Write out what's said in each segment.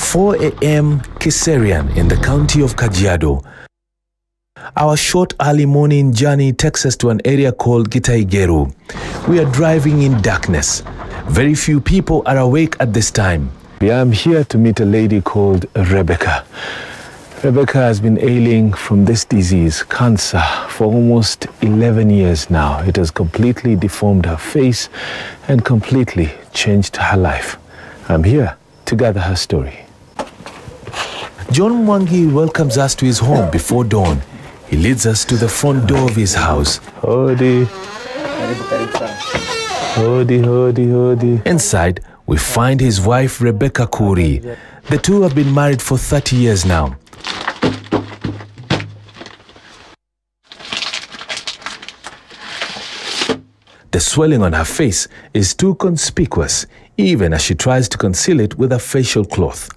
4 a.m. Kiserian in the county of Kajiado. Our short early morning journey takes us to an area called Gitaigeru. We are driving in darkness. Very few people are awake at this time. I am here to meet a lady called Rebecca. Rebecca has been ailing from this disease, cancer, for almost 11 years now. It has completely deformed her face and completely changed her life. I'm here to gather her story. John Mwangi welcomes us to his home before dawn. He leads us to the front door of his house. Hodi. Hodi, hodi, hodi. Inside, we find his wife, Rebecca Kuri. The two have been married for 30 years now. The swelling on her face is too conspicuous, even as she tries to conceal it with a facial cloth.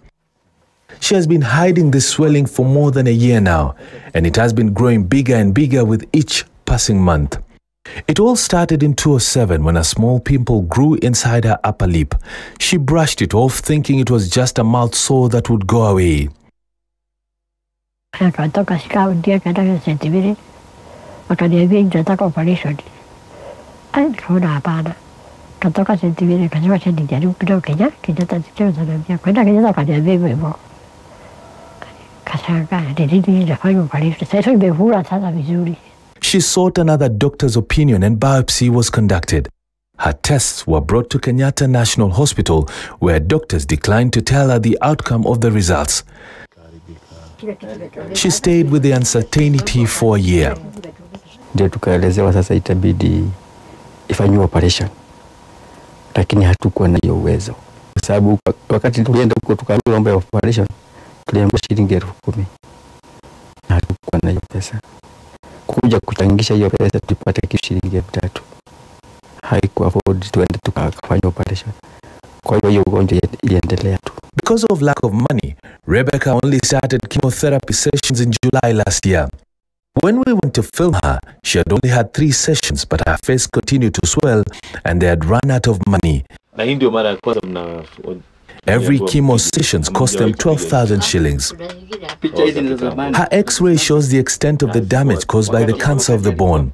She has been hiding this swelling for more than a year now, and it has been growing bigger and bigger with each passing month. It all started in 2007 when a small pimple grew inside her upper lip. She brushed it off, thinking it was just a mouth sore that would go away. She sought another doctor's opinion and biopsy was conducted. Her tests were brought to Kenyatta National Hospital, where doctors declined to tell her the outcome of the results. She stayed with the uncertainty for a year. Ndio tukaelezewa sasa itabidi ifanywe operation, lakini hatukuwa na hiyo uwezo, kwa sababu wakati tulienda huko tukaambiwa mambo ya operation tuliambiwa shilingi 10,000 na hatukuwa na hiyo pesa. Kuja kuchangisha hiyo pesa tupate shilingi 3,000 haikuwa afford tuende tukafanya operation. Kwa hiyo ugonjwa iliendelea tu. Because of lack of money, Rebecca only started chemotherapy sessions in July last year. When we went to film her, she had only had 3 sessions, but her face continued to swell and they had run out of money. Every chemo sessions cost them 12,000 shillings. Her x-ray shows the extent of the damage caused by the cancer of the bone.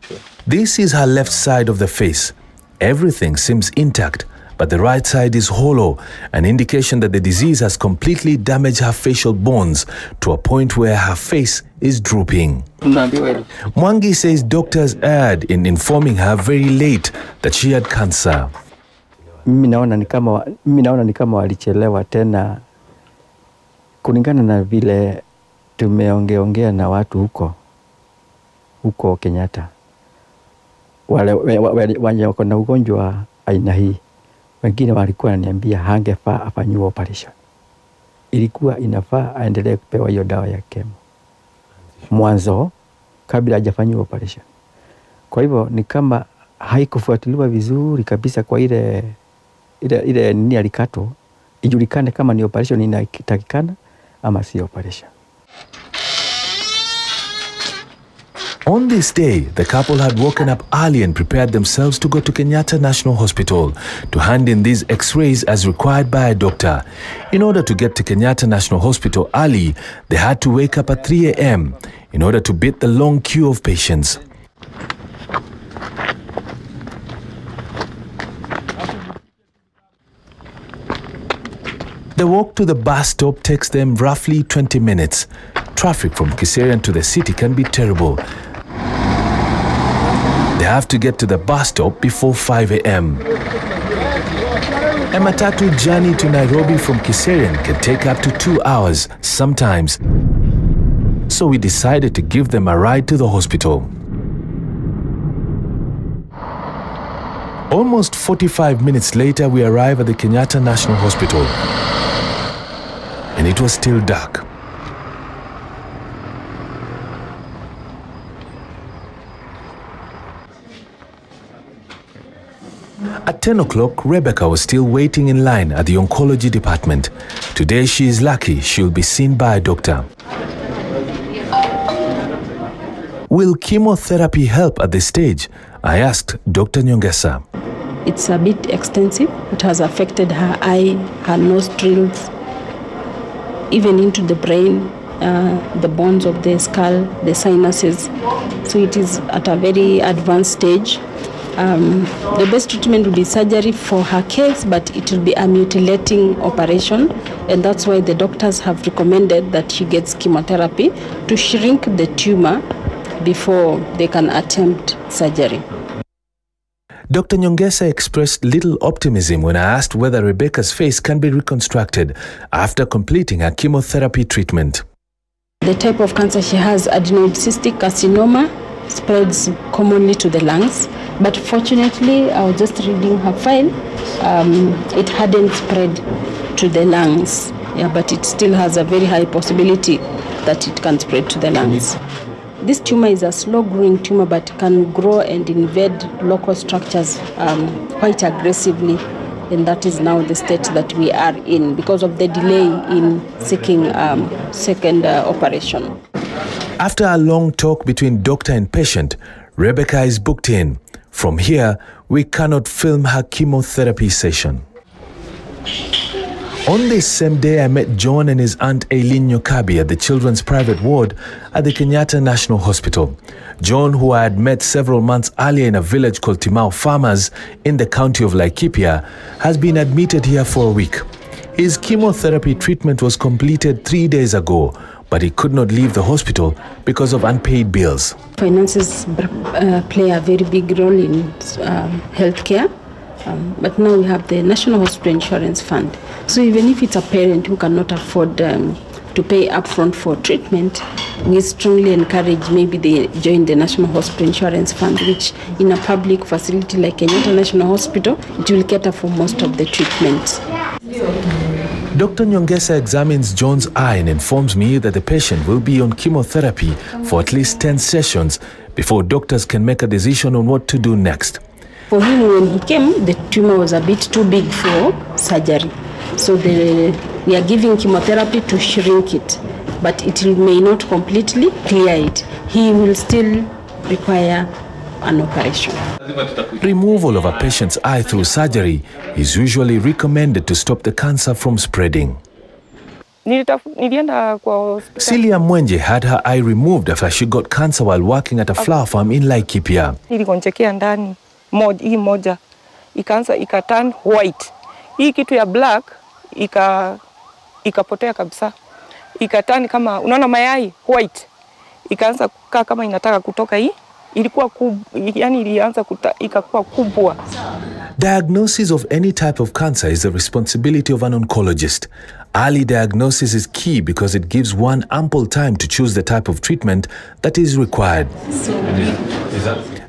This is her left side of the face. Everything seems intact, but the right side is hollow, an indication that the disease has completely damaged her facial bones to a point where her face is drooping. Mwangi says doctors erred in informing her very late that she had cancer. Mimi naona ni kama walichelewa tena, kulingana na vile tumeongea na watu huko Kenyatta. Wale wako na ugonjwa aina hii, wengine walikuwa wananiambia hangefaa afanywe operation. Ilikuwa inafaa aendelee kupewa hiyo dawa ya chemo mwanzo kabla hajafanywa operation. Kwa hivyo ni kama haikufuatiliwa vizuri kabisa kwa ile nini alikato, ijulikane kama ni operation inatakikana ama si operation. On this day, the couple had woken up early and prepared themselves to go to Kenyatta National Hospital to hand in these x-rays as required by a doctor. In order to get to Kenyatta National Hospital early, they had to wake up at 3 a.m. in order to beat the long queue of patients. The walk to the bus stop takes them roughly 20 minutes. Traffic from Kiserian to the city can be terrible. They have to get to the bus stop before 5 a.m. A matatu journey to Nairobi from Kiserian can take up to 2 hours sometimes. So we decided to give them a ride to the hospital. Almost 45 minutes later, we arrive at the Kenyatta National Hospital. And it was still dark. At 10 o'clock, Rebecca was still waiting in line at the oncology department. Today she is lucky she will be seen by a doctor. Will chemotherapy help at this stage? I asked Dr. Nyongesa. It's a bit extensive. It has affected her eye, her nostrils, even into the brain, the bones of the skull, the sinuses. So it is at a very advanced stage. The best treatment will be surgery for her case, but it will be a mutilating operation, and that's why the doctors have recommended that she gets chemotherapy to shrink the tumor before they can attempt surgery. Dr. Nyongesa expressed little optimism when I asked whether Rebecca's face can be reconstructed after completing her chemotherapy treatment. The type of cancer she has, adenoid cystic carcinoma, spreads commonly to the lungs, but fortunately, I was just reading her file, it hadn't spread to the lungs, but it still has a very high possibility that it can spread to the lungs. This tumor is a slow-growing tumor, but can grow and invade local structures quite aggressively, and that is now the state that we are in because of the delay in seeking second operation. After a long talk between doctor and patient, Rebecca is booked in. From here, we cannot film her chemotherapy session. On this same day, I met John and his aunt Eileen Nyokabi at the children's private ward at the Kenyatta National Hospital. John, who I had met several months earlier in a village called Timau Farmers in the county of Laikipia, has been admitted here for a week. His chemotherapy treatment was completed 3 days ago, but he could not leave the hospital because of unpaid bills. Finances play a very big role in healthcare, but now we have the National Hospital Insurance Fund. So even if it's a parent who cannot afford to pay upfront for treatment, we strongly encourage maybe they join the National Hospital Insurance Fund, which in a public facility like Kenyatta National Hospital, it will cater for most of the treatment. Dr. Nyongesa examines John's eye and informs me that the patient will be on chemotherapy for at least 10 sessions before doctors can make a decision on what to do next. For him, when he came, the tumor was a bit too big for surgery. So we are giving chemotherapy to shrink it, but it may not completely clear it. He will still require an operation. Removal of a patient's eye through surgery is usually recommended to stop the cancer from spreading. Celia Mwenje had her eye removed after she got cancer while working at a flower farm in Laikipia. Hii moja ikaanza ikaturn white. Hii kitu ya black ikapotea kabisa. Ikaturn kama unaona mayai white. Ikaanza kukaa kama inataka kutoka hii. Ilikuwa yani ilianza ikakuwa kubwa. Diagnosis of any type of cancer is the responsibility of an oncologist. Early diagnosis is key because it gives one ample time to choose the type of treatment that is required.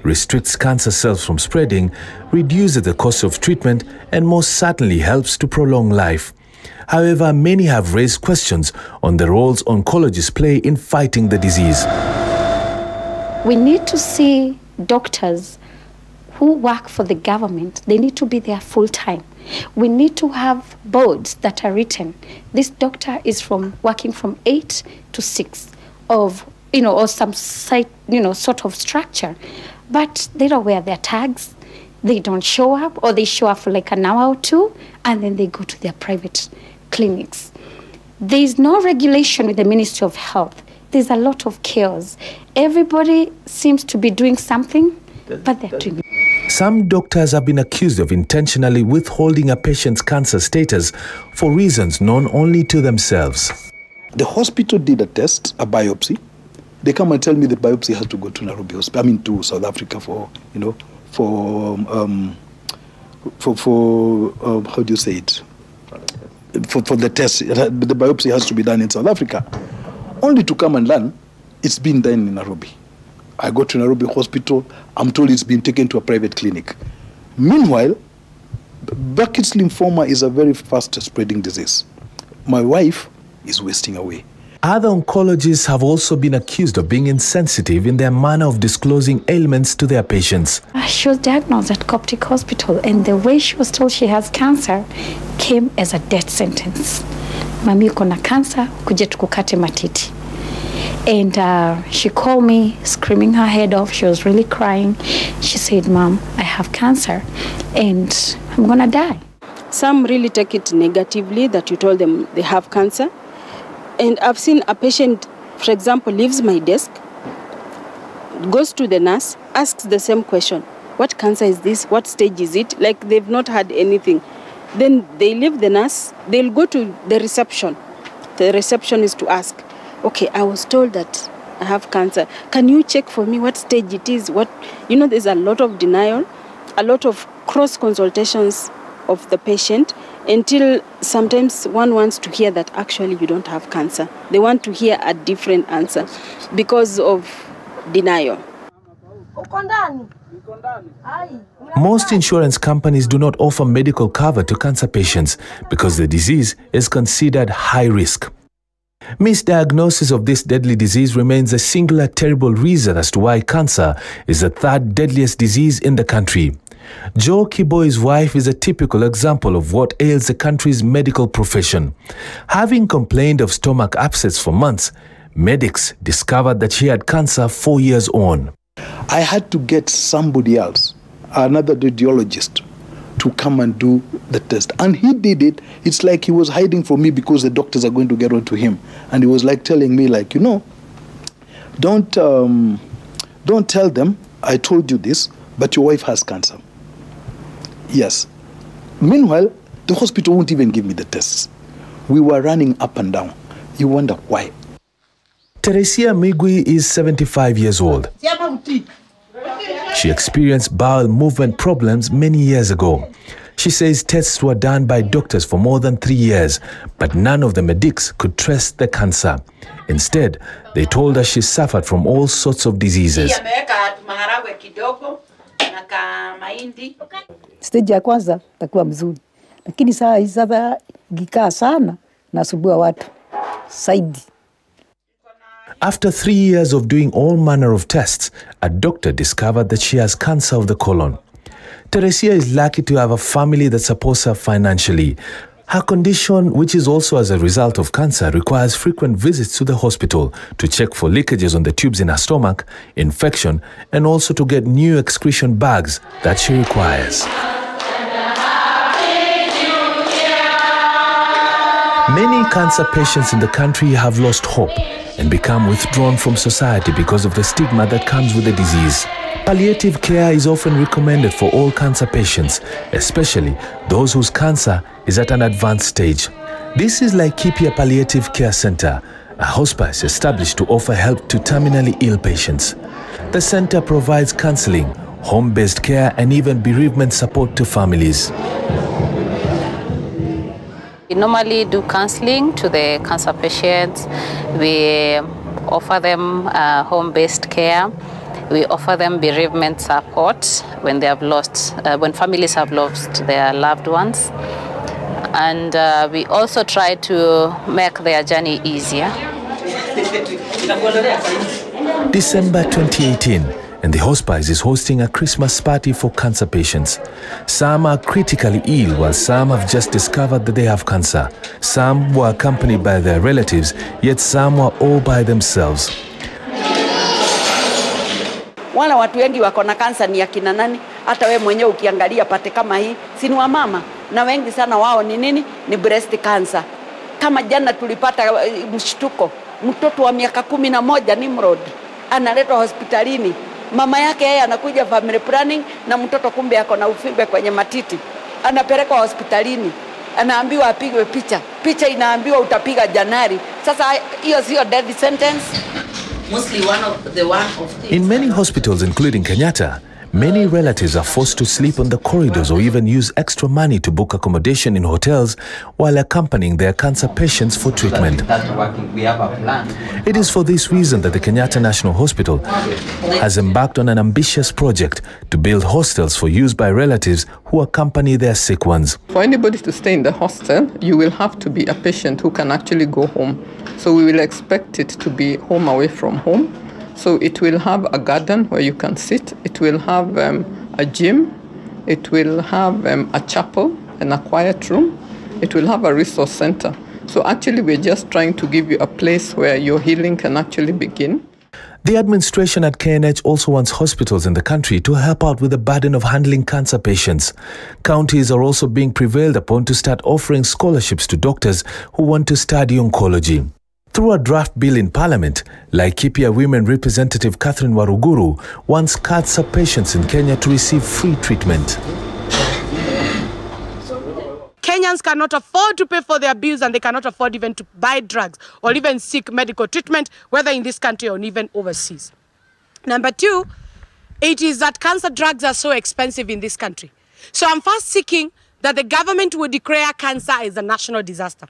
Restricts cancer cells from spreading, reduces the cost of treatment, and most certainly helps to prolong life. However, many have raised questions on the roles oncologists play in fighting the disease. We need to see doctors who work for the government. They need to be there full time. We need to have boards that are written. This doctor is working from 8 to 6 of, or some site, sort of structure. But they don't wear their tags. They don't show up, or they show up for like an hour or two, and then they go to their private clinics. There is no regulation with the Ministry of Health. There's a lot of chaos. Everybody seems to be doing something, but they're doing it. Some doctors have been accused of intentionally withholding a patient's cancer status for reasons known only to themselves. The hospital did a test, a biopsy. They come and tell me the biopsy has to go to Nairobi Hospital, to South Africa for how do you say it? For the test, the biopsy has to be done in South Africa. Only to come and learn, it's been done in Nairobi. I go to Nairobi Hospital, I'm told it's been taken to a private clinic. Meanwhile, Burkitt's lymphoma is a very fast spreading disease. My wife is wasting away. Other oncologists have also been accused of being insensitive in their manner of disclosing ailments to their patients. She was diagnosed at Coptic Hospital, and the way she was told she has cancer came as a death sentence. Mami uko na cancer, kuje tukukate matiti. And she called me screaming her head off. She was really crying. She said, "Mom, I have cancer and I'm gonna die." Some really take it negatively that you told them they have cancer. And I've seen a patient, for example, leaves my desk, goes to the nurse, asks the same question. What cancer is this? What stage is it? Like they've not had anything. Then they leave the nurse, they'll go to the reception. The receptionist to ask, okay, I was told that I have cancer. Can you check for me what stage it is? There's a lot of denial, a lot of cross consultations of the patient until sometimes one wants to hear that actually you don't have cancer. They want to hear a different answer because of denial. Most insurance companies do not offer medical cover to cancer patients because the disease is considered high risk. Misdiagnosis of this deadly disease remains a singular terrible reason as to why cancer is the third deadliest disease in the country. Joe Kiboy's wife is a typical example of what ails the country's medical profession. Having complained of stomach abscess for months, medics discovered that she had cancer 4 years on. I had to get somebody else, another radiologist, to come and do the test. And he did it. It's like he was hiding from me because the doctors are going to get on to him. And he was like telling me, like, don't tell them I told you this, but your wife has cancer. Yes. Meanwhile, the hospital won't even give me the tests. We were running up and down. You wonder why. Teresia Migui is 75 years old. She experienced bowel movement problems many years ago. She says tests were done by doctors for more than 3 years, but none of the medics could trace the cancer. Instead, they told her she suffered from all sorts of diseases. Stage ya kwanza takuwa mzuri, lakini sasa gikaa sana nasumbua watu saidi. After 3 years of doing all manner of tests, a doctor discovered that she has cancer of the colon. Teresia is lucky to have a family that supports her financially. Her condition, which is also as a result of cancer, requires frequent visits to the hospital to check for leakages on the tubes in her stomach, infection, and also to get new excretion bags that she requires. Many cancer patients in the country have lost hope and become withdrawn from society because of the stigma that comes with the disease. Palliative care is often recommended for all cancer patients, especially those whose cancer is at an advanced stage. This is Laikipia Palliative Care Center, a hospice established to offer help to terminally ill patients. The center provides counseling, home-based care, and even bereavement support to families. We normally do counseling to the cancer patients. We offer them home-based care. We offer them bereavement support when they have lost, when families have lost their loved ones. And we also try to make their journey easier. December 2018, and the hospice is hosting a Christmas party for cancer patients. Some are critically ill, while some have just discovered that they have cancer. Some were accompanied by their relatives, yet some were all by themselves. Wala watu wengi wako na kansa ni akina nani? Hata wewe mwenyewe ukiangalia pate kama hii, si ni wamama, na wengi sana wao ni nini? Ni breast cancer. Kama jana tulipata mshtuko, mtoto wa miaka 11 Nimrod analetwa hospitalini. Mama yake yeye anakuja family planning na mtoto kumbe ako na uvimbe kwenye matiti. Anapelekwa hospitalini. Anaambiwa apigwe picha. Picha inaambiwa utapiga Januari. Sasa hiyo sio death sentence. In many hospitals, including Kenyatta, many relatives are forced to sleep on the corridors or even use extra money to book accommodation in hotels while accompanying their cancer patients for treatment. It is for this reason that the Kenyatta National Hospital has embarked on an ambitious project to build hostels for use by relatives who accompany their sick ones. For anybody to stay in the hostel, you will have to be a patient who can actually go home. So we will expect it to be home away from home. So it will have a garden where you can sit. It will have a gym. It will have a chapel and a quiet room. It will have a resource center. So actually we're just trying to give you a place where your healing can actually begin. The administration at KNH also wants hospitals in the country to help out with the burden of handling cancer patients. Counties are also being prevailed upon to start offering scholarships to doctors who want to study oncology. Through a draft bill in Parliament, Laikipia Women Representative Catherine Waruguru wants cancer patients in Kenya to receive free treatment. Kenyans cannot afford to pay for their bills, and they cannot afford even to buy drugs or even seek medical treatment, whether in this country or even overseas. Number two, it is that cancer drugs are so expensive in this country. So I'm first seeking that the government will declare cancer as a national disaster.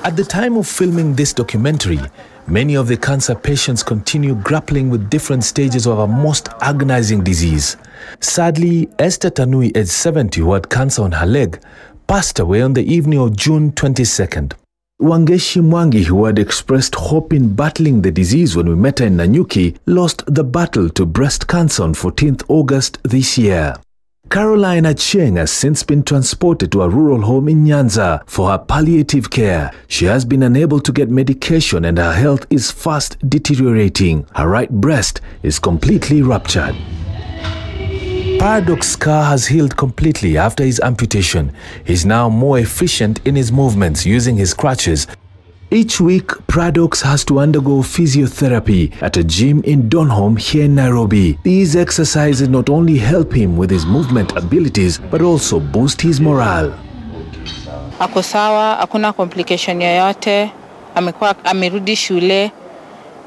At the time of filming this documentary, many of the cancer patients continue grappling with different stages of a most agonizing disease. Sadly, Esther Tanui, aged 70, who had cancer on her leg, passed away on the evening of June 22nd. Wangeshi Mwangi, who had expressed hope in battling the disease when we met her in Nanyuki, lost the battle to breast cancer on 14th August this year. Caroline Acheng has since been transported to a rural home in Nyanza for her palliative care. She has been unable to get medication and her health is fast deteriorating. Her right breast is completely ruptured. Paradox Scar has healed completely after his amputation. He's now more efficient in his movements using his crutches. Each week, Paradox has to undergo physiotherapy at a gym in Donholm here in Nairobi. These exercises not only help him with his movement abilities, but also boost his morale. Ako sawa, hakuna complication yoyote. Amerudi shule.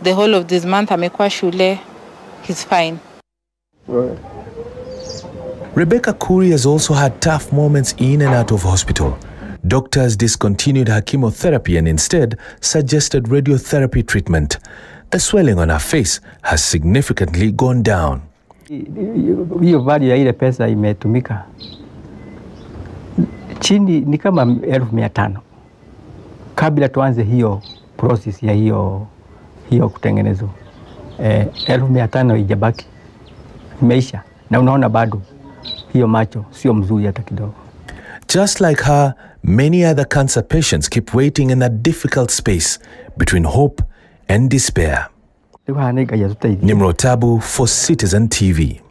The whole of this month amekuwa shule. He's fine. Rebecca Kuri has also had tough moments in and out of hospital. Doctors discontinued her chemotherapy and instead suggested radiotherapy treatment. The swelling on her face has significantly gone down. Hiyo value ya ile pesa imetumika chini ni kama 1500 kabla tuanze hiyo process ya hiyo kutengenezwa. 1500 ijabaki imeisha, na unaona bado hiyo macho sio mzuri hata kidogo. Just like her, many other cancer patients keep waiting in that difficult space between hope and despair. Nimrod Taabu for Citizen TV.